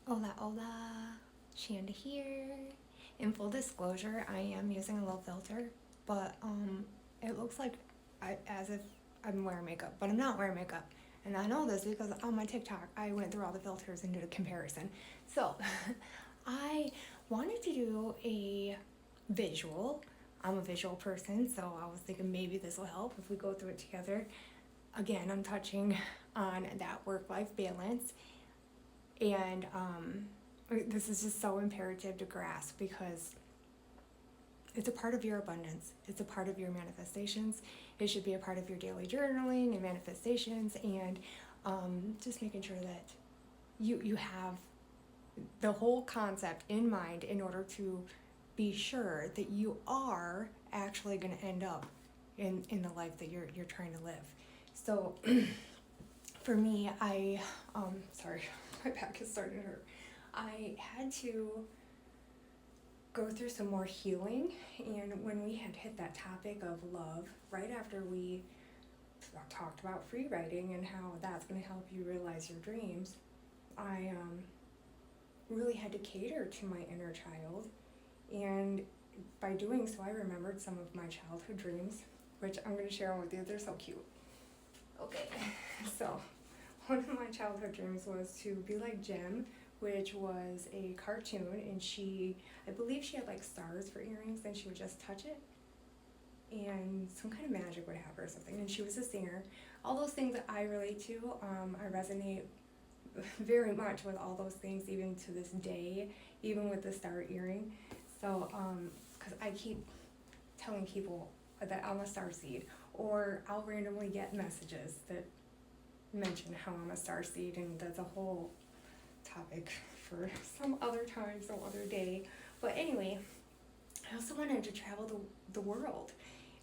Hola, hola, Shanda here. In full disclosure, I am using a low filter, but it looks like as if I'm wearing makeup, but I'm not wearing makeup. And I know this because on my TikTok, I went through all the filters and did a comparison. So, I wanted to do a visual. I'm a visual person, so I was thinking maybe this will help if we go through it together. Again, I'm touching on that work-life balance and this is just so imperative to grasp because it's a part of your abundance. It's a part of your manifestations. It should be a part of your daily journaling and manifestations, and just making sure that you have the whole concept in mind in order to be sure that you are actually going to end up in the life that you're trying to live. So for me, sorry, my back is starting to hurt. I had to go through some more healing, and when we had hit that topic of love, right after we talked about free writing and how that's going to help you realize your dreams, I really had to cater to my inner child, and by doing so, I remembered some of my childhood dreams, which I'm going to share with you. They're so cute. Okay, so one of my childhood dreams was to be like Jem, which was a cartoon, and I believe she had like stars for earrings, and she would just touch it, and some kind of magic would happen or something, and she was a singer. All those things that I relate to, I resonate very much with all those things, even to this day, even with the star earring. So, because I keep telling people that I'm a star seed, or I'll randomly get messages that mention how I'm a star seed, and that's a whole topic for some other time, some other day. But anyway, I also wanted to travel the world.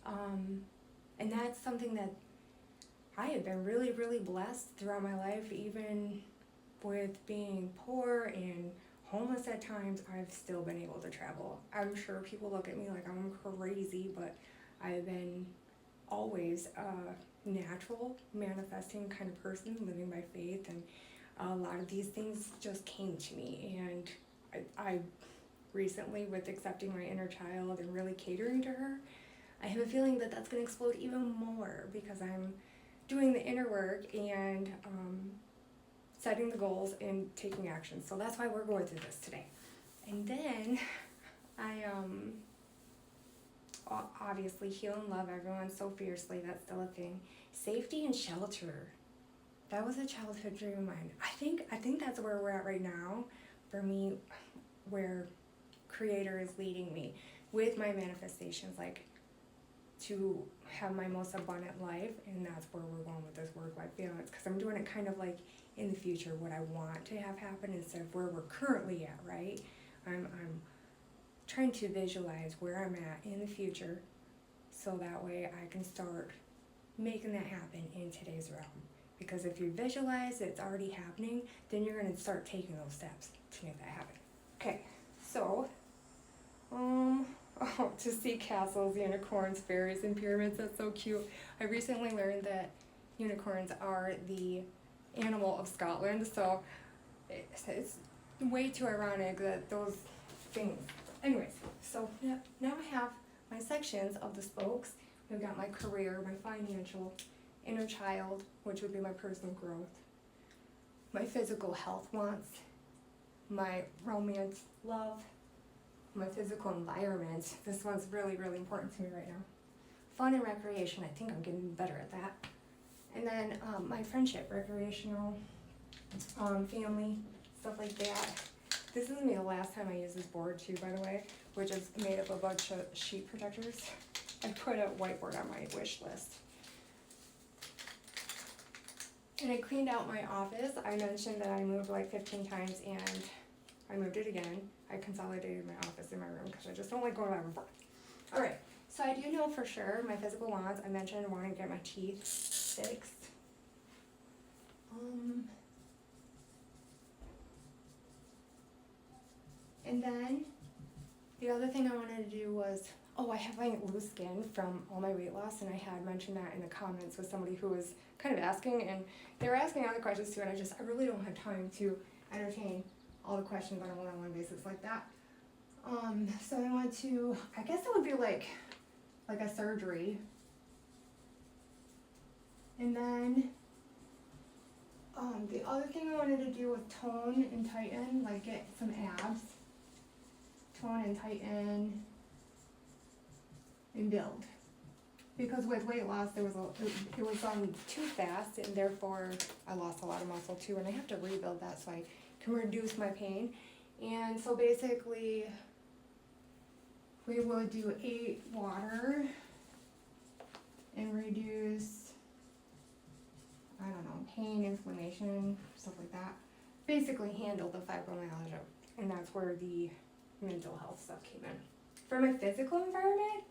And that's something that I have been really, really blessed throughout my life, even with being poor and homeless at times. I've still been able to travel. I'm sure people look at me like I'm crazy, but I've been always a natural manifesting kind of person, living by faith, and a lot of these things just came to me. And I recently, with accepting my inner child and really catering to her, I have a feeling that that's going to explode even more because I'm doing the inner work and setting the goals and taking action. So that's why we're going through this today. And then I obviously heal and love everyone so fiercely. That's still a thing. Safety and shelter. That was a childhood dream of mine. I think that's where we're at right now for me, where Creator is leading me with my manifestations, like to have my most abundant life, and that's where we're going with this work-life balance, because I'm doing it kind of like in the future, what I want to have happen instead of where we're currently at, right? I'm trying to visualize where I'm at in the future so that way I can start making that happen in today's realm. Because if you visualize it's already happening, then you're going to start taking those steps to make that happen. Okay, so, to see castles, unicorns, fairies, and pyramids, that's so cute. I recently learned that unicorns are the animal of Scotland, so it's way too ironic that those things. Anyways, so now I have my sections of the spokes. We've got my career, my financial, inner child, which would be my personal growth, my physical health wants, my romance, love, my physical environment. This one's really, really important to me right now. Fun and recreation. I think I'm getting better at that. And then my friendship, recreational, family, stuff like that. This is going to be the last time I use this board too, by the way, which is made up of a bunch of sheet protectors. I put a whiteboard on my wish list. And I cleaned out my office. I mentioned that I moved like 15 times, and I moved it again. I consolidated my office in my room because I just don't like going back and forth. All right, so I do know for sure my physical wants. I mentioned wanting to get my teeth fixed. And then the other thing I wanted to do was, I have like loose skin from all my weight loss, and I had mentioned that in the comments with somebody who was kind of asking, and they were asking other questions too, and I really don't have time to entertain all the questions on a one-on-one basis like that. So I went to, I guess it would be like a surgery. And then the other thing I wanted to do was tone and tighten, like get some abs, tone and tighten, and build. Because with weight loss, it was too fast, and therefore I lost a lot of muscle too, and I have to rebuild that so I can reduce my pain. And so basically, we would do 8 water and reduce, I don't know, pain, inflammation, stuff like that. Basically handle the fibromyalgia, and that's where the mental health stuff came in. For my physical environment,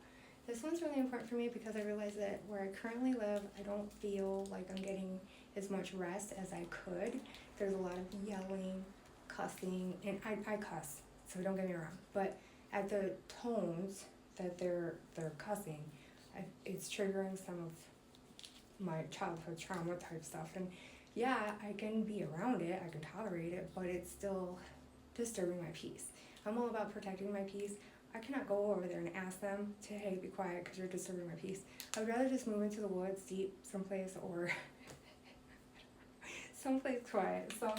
this one's really important for me because I realize that where I currently live, I don't feel like I'm getting as much rest as I could. There's a lot of yelling, cussing, and I cuss, so don't get me wrong, but at the tones that they're cussing, it's triggering some of my childhood trauma type stuff. And yeah, I can be around it, I can tolerate it, but it's still disturbing my peace. I'm all about protecting my peace. I cannot go over there and ask them to, hey, be quiet because you're disturbing my peace. I would rather just move into the woods, deep someplace, or someplace quiet. So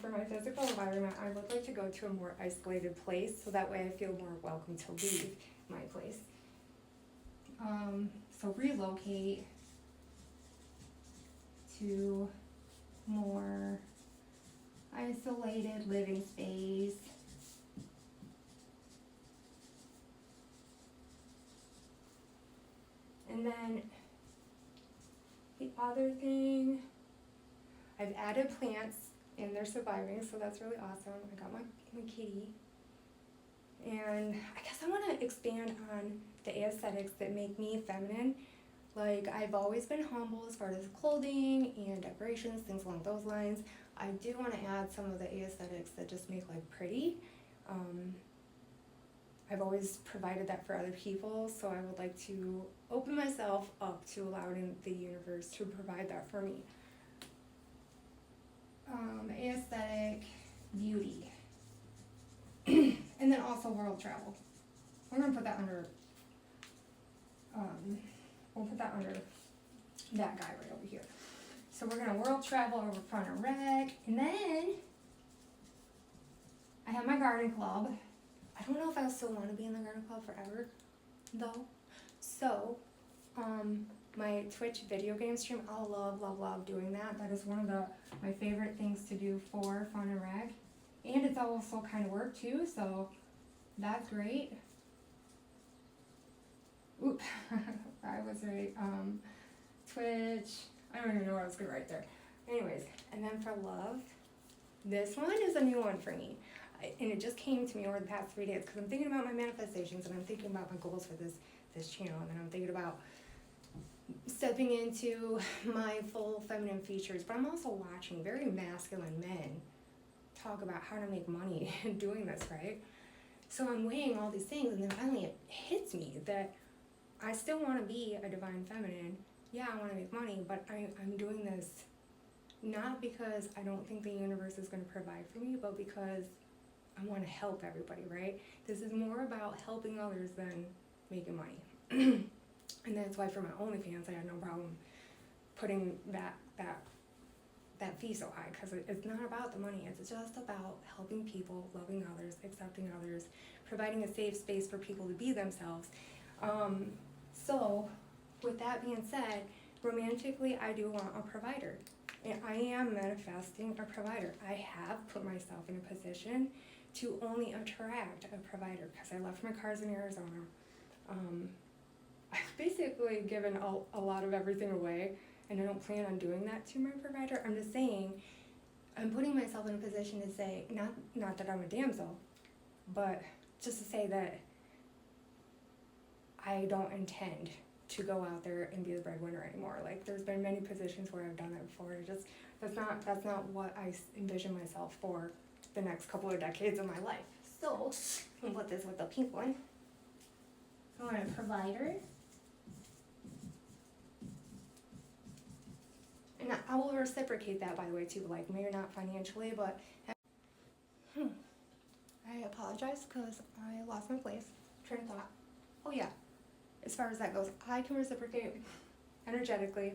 for my physical environment, I would like to go to a more isolated place so that way I feel more welcome to leave my place. So relocate to more isolated living space. And then the other thing, I've added plants and they're surviving, so that's really awesome. I got my kitty. And I guess I want to expand on the aesthetics that make me feminine. Like, I've always been humble as far as clothing and decorations, things along those lines. I do want to add some of the aesthetics that just make life pretty. I've always provided that for other people, so I would like to open myself up to allowing the universe to provide that for me. Aesthetic, beauty, and then also world travel. We're gonna put that under, we'll put that under that guy right over here. So we're gonna world travel over front and rec, and then I have my garden club. I don't know if I still want to be in the garden club forever, though. So, my Twitch video game stream, I love doing that. That is one of my favorite things to do for fun and rec. And it's also kind of work too, so that's great. Oop, I was right. Twitch, I don't even know what I was gonna write there. Anyways, and then for love, this one is a new one for me. And it just came to me over the past 3 days because I'm thinking about my manifestations and I'm thinking about my goals for this channel, and then I'm thinking about stepping into my full feminine features. But I'm also watching very masculine men talk about how to make money doing this, right? So I'm weighing all these things, and then finally it hits me that I still want to be a divine feminine. Yeah, I want to make money, but I'm doing this not because I don't think the universe is going to provide for me, but because I want to help everybody, right? This is more about helping others than making money. And that's why for my OnlyFans, I had no problem putting that fee so high, because it's not about the money. It's just about helping people, loving others, accepting others, providing a safe space for people to be themselves. So with that being said, romantically, I do want a provider. And I am manifesting a provider. I have put myself in a position to only attract a provider because I left my cars in Arizona. I've basically given a lot of everything away, and I don't plan on doing that to my provider. I'm just saying, I'm putting myself in a position to say, not that I'm a damsel, but just to say that I don't intend to go out there and be the breadwinner anymore. Like, there's been many positions where I've done that before. That's not what I envision myself for the next couple of decades of my life. So, I'll put this with the pink one. I want a provider. And I will reciprocate that, by the way, too. Like, maybe not financially, but I apologize because I lost my place. Train of thought. Oh yeah. As far as that goes, I can reciprocate energetically.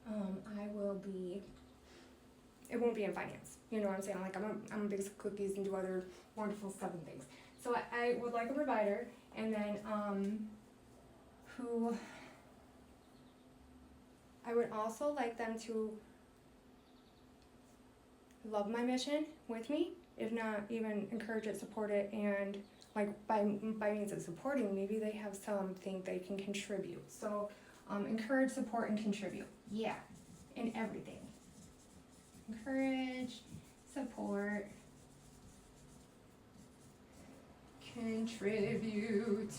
I will be. It won't be in finance. You know what I'm saying? Like I'm a bake cookies and do other wonderful stuff and things. So I would like a provider, and then who I would also like them to love my mission with me, if not even encourage it, support it, and like by means of supporting, maybe they have something they can contribute. So encourage, support, and contribute. Yeah, in everything. Encourage, support, contribute.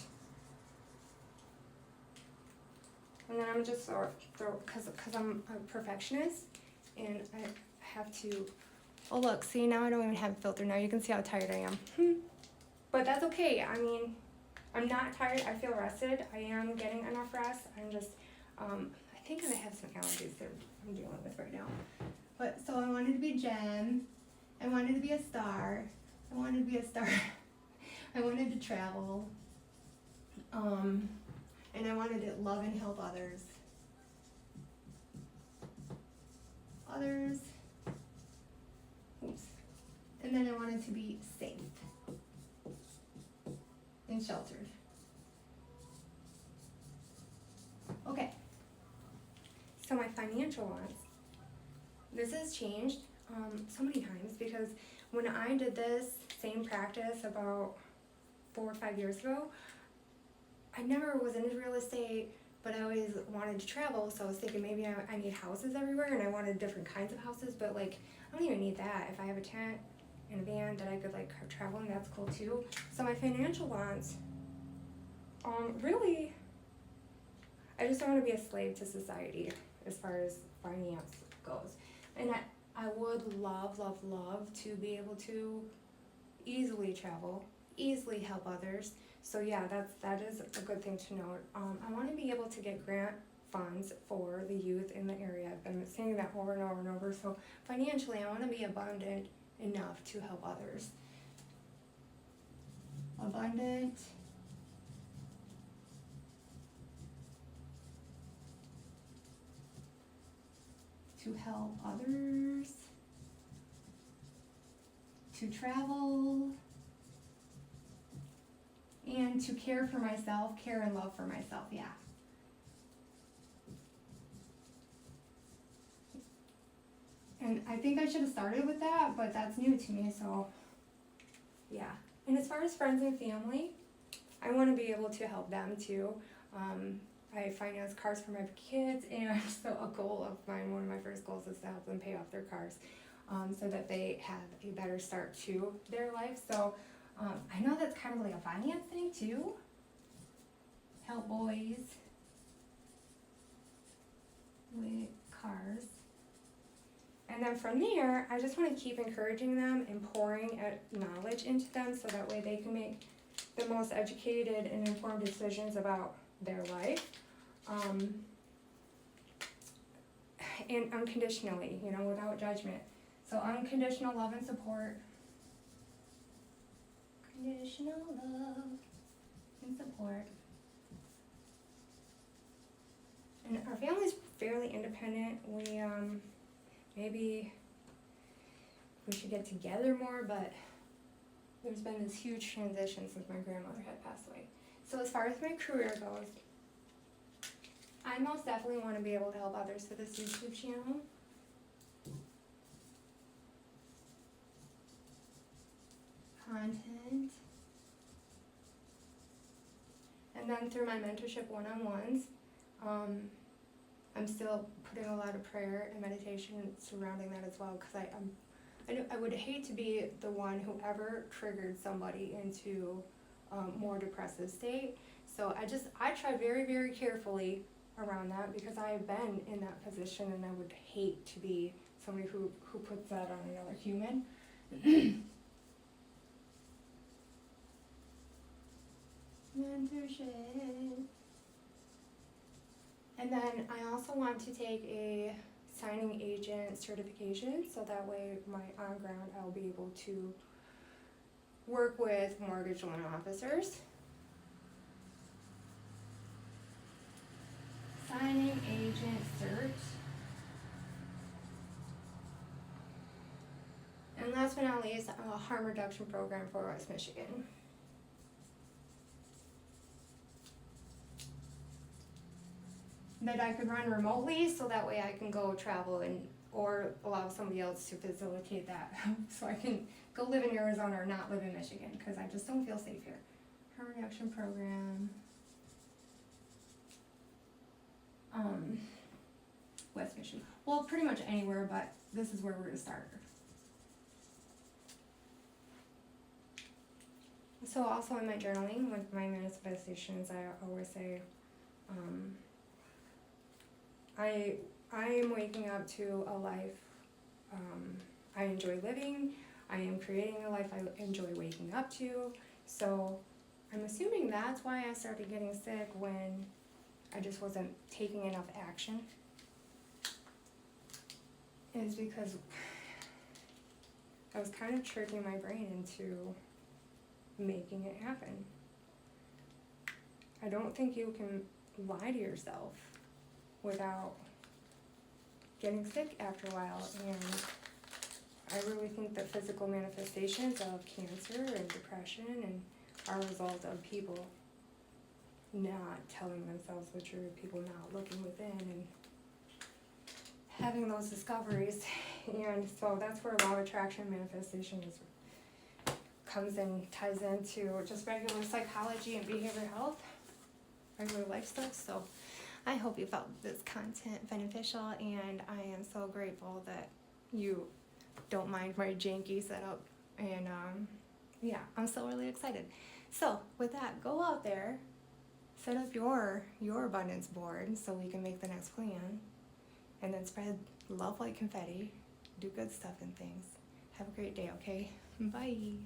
And then I'm just sort of because I'm a perfectionist, and I have to. Oh look, see, now I don't even have a filter. Now you can see how tired I am. But that's okay. I mean, I'm not tired. I feel rested. I am getting enough rest. I'm just, I think I have some allergies that I'm dealing with right now. But so I wanted to be Jen. I wanted to be a star. I wanted to be a star. I wanted to travel. And I wanted to love and help others. Oops. And then I wanted to be safe and sheltered. Okay. So my financial wants. This has changed so many times because when I did this same practice about 4 or 5 years ago, I never was into real estate, but I always wanted to travel, so I was thinking maybe I need houses everywhere, and I wanted different kinds of houses, but like, I don't even need that. If I have a tent and a van that I could like travel in, that's cool too. So my financial wants, really, I just don't want to be a slave to society as far as finance goes. And I would love to be able to easily travel, easily help others. So yeah, that is a good thing to note. I want to be able to get grant funds for the youth in the area. I've been saying that over and over and over. So financially, I want to be abundant enough to help others. Abundant. To help others. To travel. And to care for myself, care and love for myself, yeah. And I think I should have started with that, but that's new to me, so yeah. And as far as friends and family, I want to be able to help them too. I finance cars for my kids, and so a goal of mine, one of my first goals is to help them pay off their cars so that they have a better start to their life. So I know that's kind of like a finance thing too. Help boys with cars. And then from there, I just want to keep encouraging them and pouring knowledge into them so that way they can make the most educated and informed decisions about their life. And unconditionally, without judgment. So unconditional love and support. Conditional love and support. And our family's fairly independent. We maybe we should get together more, but there's been this huge transition since my grandmother had passed away. So as far as my career goes, I most definitely want to be able to help others with this YouTube channel. Content. And then through my mentorship one-on-ones, I'm still putting a lot of prayer and meditation surrounding that as well, because I would hate to be the one who ever triggered somebody into a more depressive state. So I try very, very carefully around that, because I have been in that position, and I would hate to be somebody who puts that on another human. Mentorship. And then I also want to take a signing agent certification, so that way on ground I'll be able to work with mortgage loan officers. Signing agent cert. And last but not least, a harm reduction program for West Michigan. That I could run remotely, so that way I can go travel or allow somebody else to facilitate that, so I can go live in Arizona or not live in Michigan, because I just don't feel safe here. Harm reduction program. West Michigan. Well, pretty much anywhere, but this is where we're gonna start. So also in my journaling with my manifestations, I always say, I am waking up to a life I enjoy living. I am creating a life I enjoy waking up to. So I'm assuming that's why I started getting sick, when I just wasn't taking enough action. Is because I was kind of tricking my brain into making it happen. I don't think you can lie to yourself without getting sick after a while, and I really think that physical manifestations of cancer and depression and are a result of people not telling themselves the truth, people not looking within and having those discoveries. And so that's where law of attraction manifestation comes in, ties into just regular psychology and behavioral health, regular life stuff. So I hope you found this content beneficial, and I am so grateful that you don't mind my janky setup. And yeah, I'm still really excited. So with that, go out there, set up your abundance board so we can make the next plan, and then spread love like confetti, do good stuff and things. Have a great day, okay? Bye.